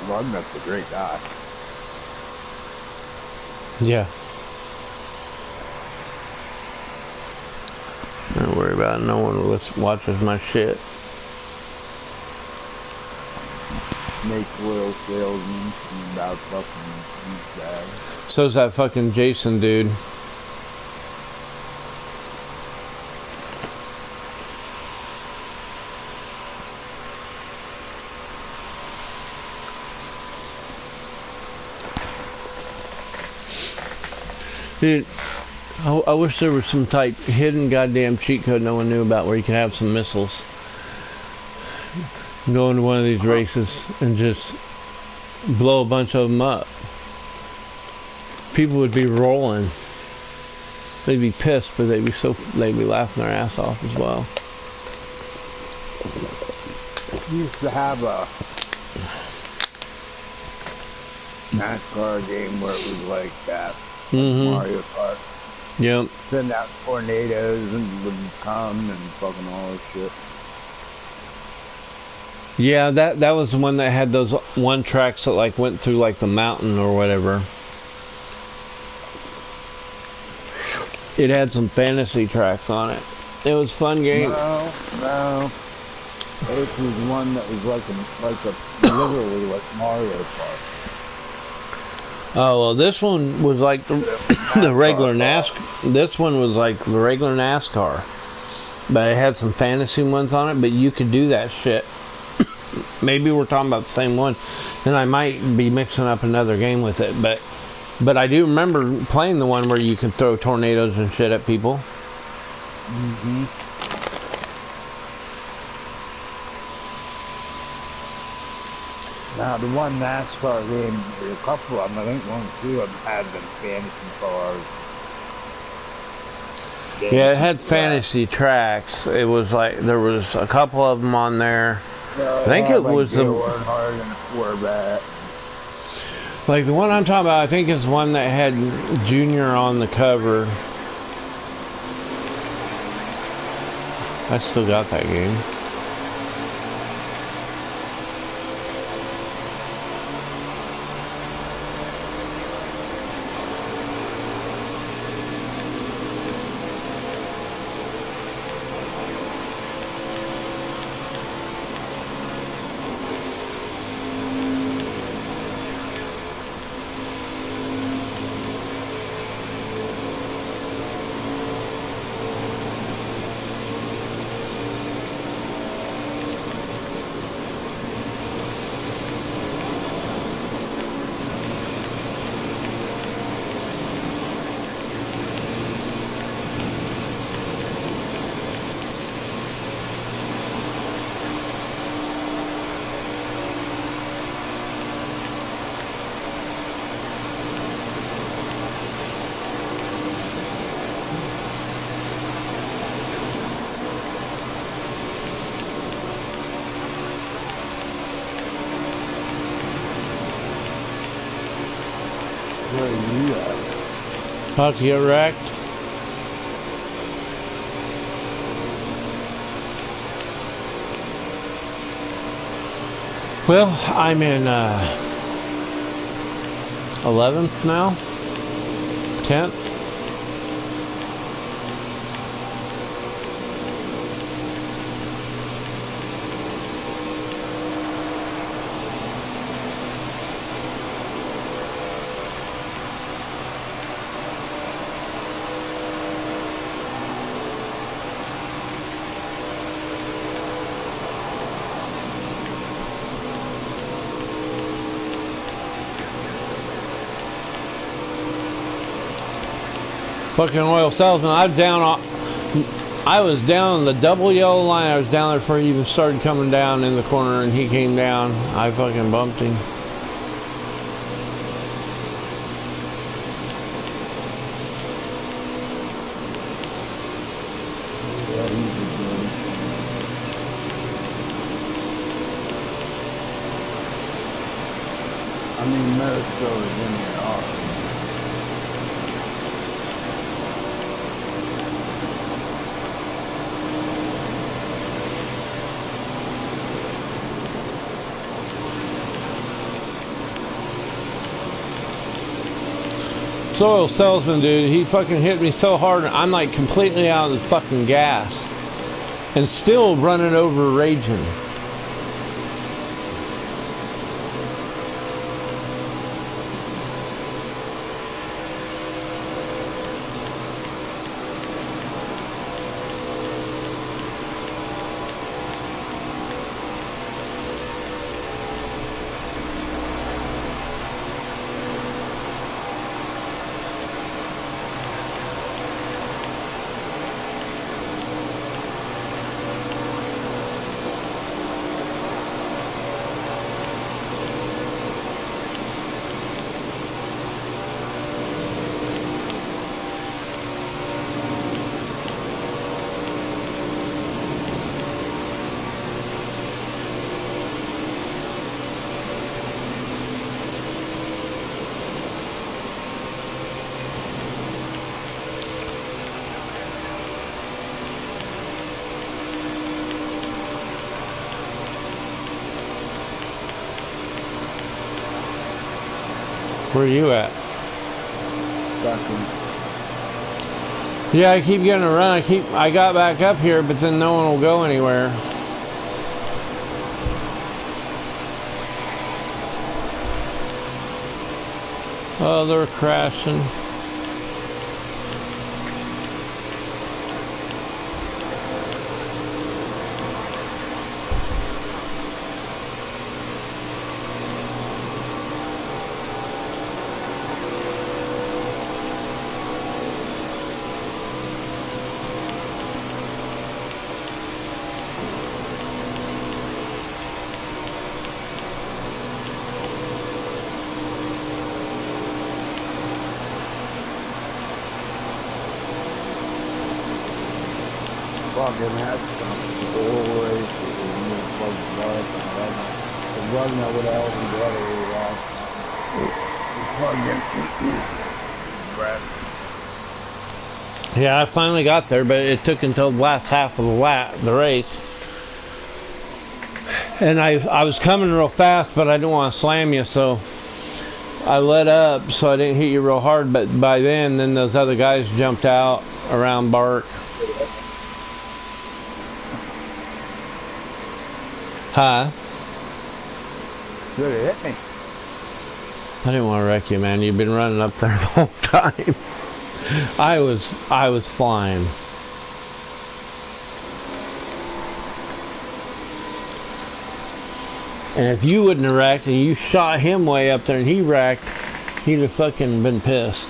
Lugnut's a great guy. Yeah. Don't worry about it. No one watches my shit. Make loyal salesman about fucking these guys. So's that fucking Jason dude. Dude, I wish there was some type hidden goddamn cheat code no one knew about where you could have some missiles. Go into one of these races and just blow a bunch of them up. People would be rolling. They'd be pissed, but they'd be laughing their ass off as well. We used to have a NASCAR game where it was like that. Mario Kart. Yep. Send out tornadoes and would come and fucking all this shit. Yeah, that was the one that had those one tracks that like went through like the mountain or whatever. It had some fantasy tracks on it. It was a fun game. No. It was one that was like a literally like Mario Kart. Oh well, this one was like the regular NASCAR. This one was like the regular NASCAR, but it had some fantasy ones on it. But you could do that shit. Maybe we're talking about the same one, and I might be mixing up another game with it. But I do remember playing the one where you could throw tornadoes and shit at people. Now, the one NASCAR game, a couple of them, I think one or two of them had them fantasy cars. Yeah, it had fantasy tracks. It was like, there was a couple of them on there. I think it was the... Like the one I'm talking about, I think is one that had Junior on the cover. I still got that game. Where are you at? About to get wrecked. Well, I'm in 11th now, 10th. Fucking oil salesman. I was down on the double yellow line. I was down there before he even started coming down in the corner, and he came down. I fucking bumped him. I mean, Mexico is in there already. soil salesman dude, he fucking hit me so hard, I'm like completely out of the fucking gas. And still running over raging. Where are you at? Yeah, I keep getting a run. I got back up here, but then no one will go anywhere. Oh, they're crashing. Fucking had some stories and you plug the blood and the run that would have been the other way last time. Yeah, I finally got there, but it took until the last half of the race. And I was coming real fast, but I didn't want to slam you, so I let up so I didn't hit you real hard. But by then those other guys jumped out around Bart. Huh? Should have hit me. I didn't want to wreck you, man. You've been running up there the whole time. I was flying. And if you wouldn't have wrecked and you shot him way up there and he wrecked, he'd have fucking been pissed.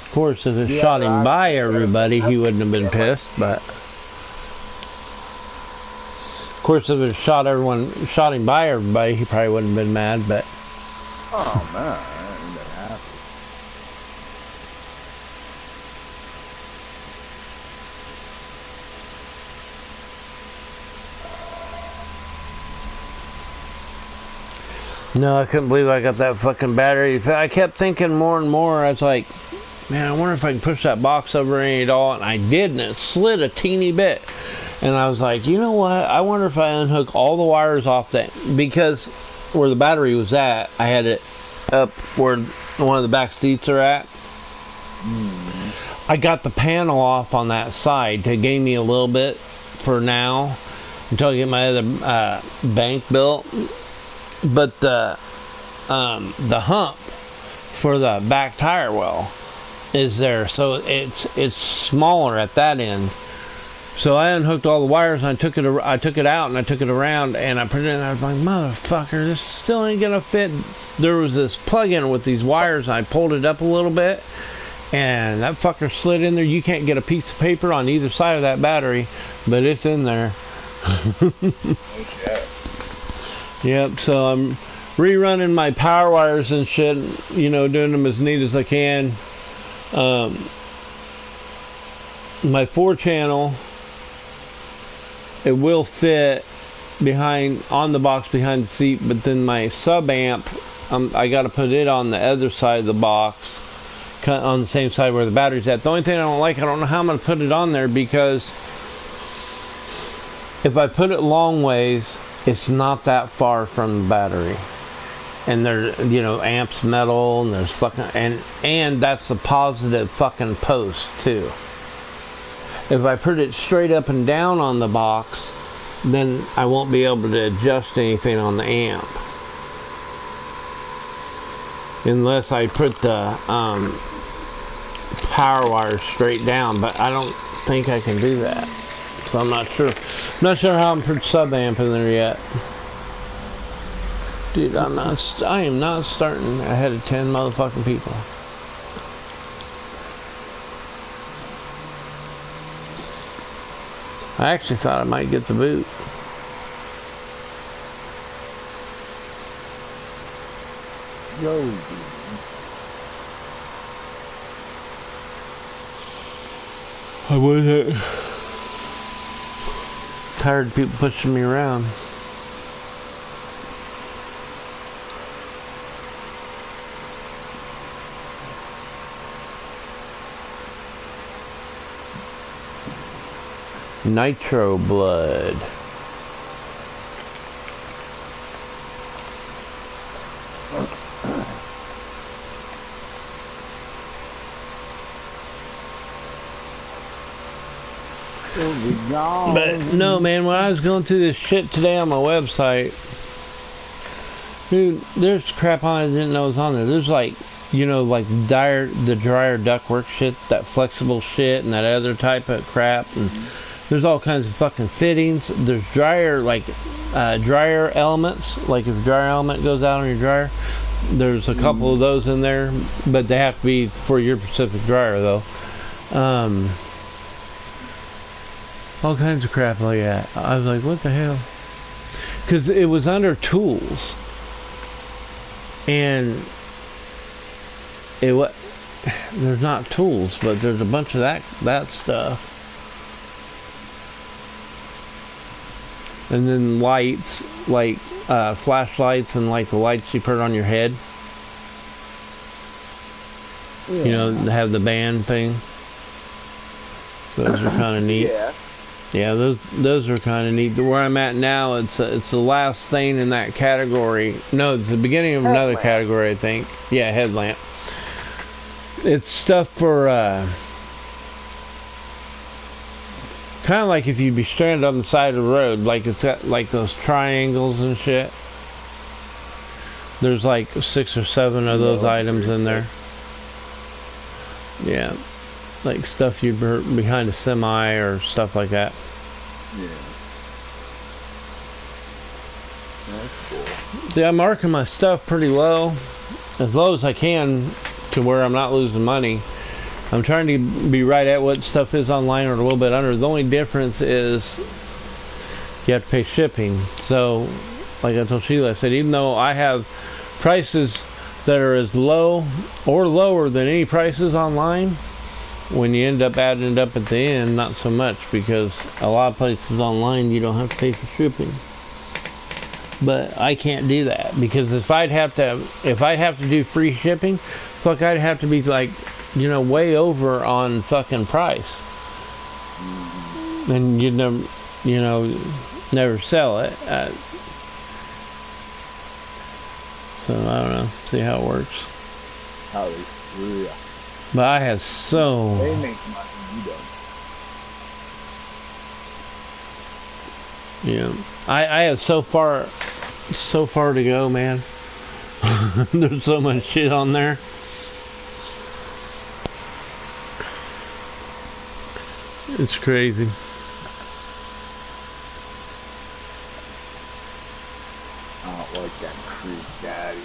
Of course, if it shot him by everybody, he wouldn't have been pissed, but of course, if it shot him by everybody, he probably wouldn't have been mad, but oh man, I ain't been happy. no, I couldn't believe I got that fucking battery. I kept thinking more and more. I was like, man, I wonder if I can push that box over any at all. And I did, and it slid a teeny bit. And I was like, you know what? I wonder if I unhook all the wires off that. Because where the battery was at, I had it up where one of the back seats are at. I got the panel off on that side to gain me a little bit for now until I get my other bank built. But the hump for the back tire well is there, so it's smaller at that end. So I unhooked all the wires and I took it out and I took it around and I put it in there. I was like, motherfucker, this still ain't gonna fit. There was this plug-in with these wires and I pulled it up a little bit and that fucker slid in there. You can't get a piece of paper on either side of that battery, but it's in there. Yep, so I'm rerunning my power wires and shit, you know, doing them as neat as I can. My 4-channel, it will fit behind on the box behind the seat, but then my sub amp, I got to put it on the other side of the box, on the same side where the battery's at. The only thing I don't like, I don't know how I'm going to put it on there, because if I put it long ways, it's not that far from the battery. and there, you know, amps metal, and there's fucking, and that's the positive fucking post too. If I put it straight up and down on the box, then I won't be able to adjust anything on the amp. Unless I put the power wire straight down, but I don't think I can do that. So I'm not sure. I'm not sure how I'm put sub amp in there yet. Dude, I am not starting ahead of 10 motherfucking people. I actually thought I might get the boot. Yo. I wasn't tired of people pushing me around. Nitro blood. But no, man, when I was going through this shit today on my website, dude, there's crap on it I didn't know was on there. There's like, you know, like the dryer ductwork shit, that flexible shit, and that other type of crap, and there's all kinds of fucking fittings. There's dryer, like dryer elements, like if a dryer element goes out on your dryer, there's a couple of those in there, but they have to be for your specific dryer though. All kinds of crap like that. I was like, what the hell? Because it was under tools, and there's not tools, but there's a bunch of that stuff. And then lights, like flashlights, and like the lights you put on your head. Yeah. You know, they have the band thing. So those are kind of neat. Yeah. Yeah, those are kind of neat. Where I'm at now, it's the last thing in that category. No, it's the beginning of another category, I think. Yeah, headlamp. It's stuff for kind of like if you'd be stranded on the side of the road, like it's got like those triangles and shit. There's like 6 or 7 of those items in there. Yeah. Like stuff you behind a semi or stuff like that. Yeah. That's cool. See, I'm marking my stuff pretty low as I can, to where I'm not losing money. I'm trying to be right at what stuff is online or a little bit under. The only difference is you have to pay shipping. So, like I told Sheila, I said, even though I have prices that are as low or lower than any prices online, when you end up adding it up at the end, not so much, because a lot of places online you don't have to pay for shipping. But I can't do that, because if I'd have to do free shipping, fuck, I'd have to be like, you know, way over on fucking price, and you'd never sell it. So I don't know. See how it works. Hallelujah. But I have so. They make money, you don't. Yeah, I have so far to go, man. There's so much shit on there. It's crazy. I don't like that creep, Daddy.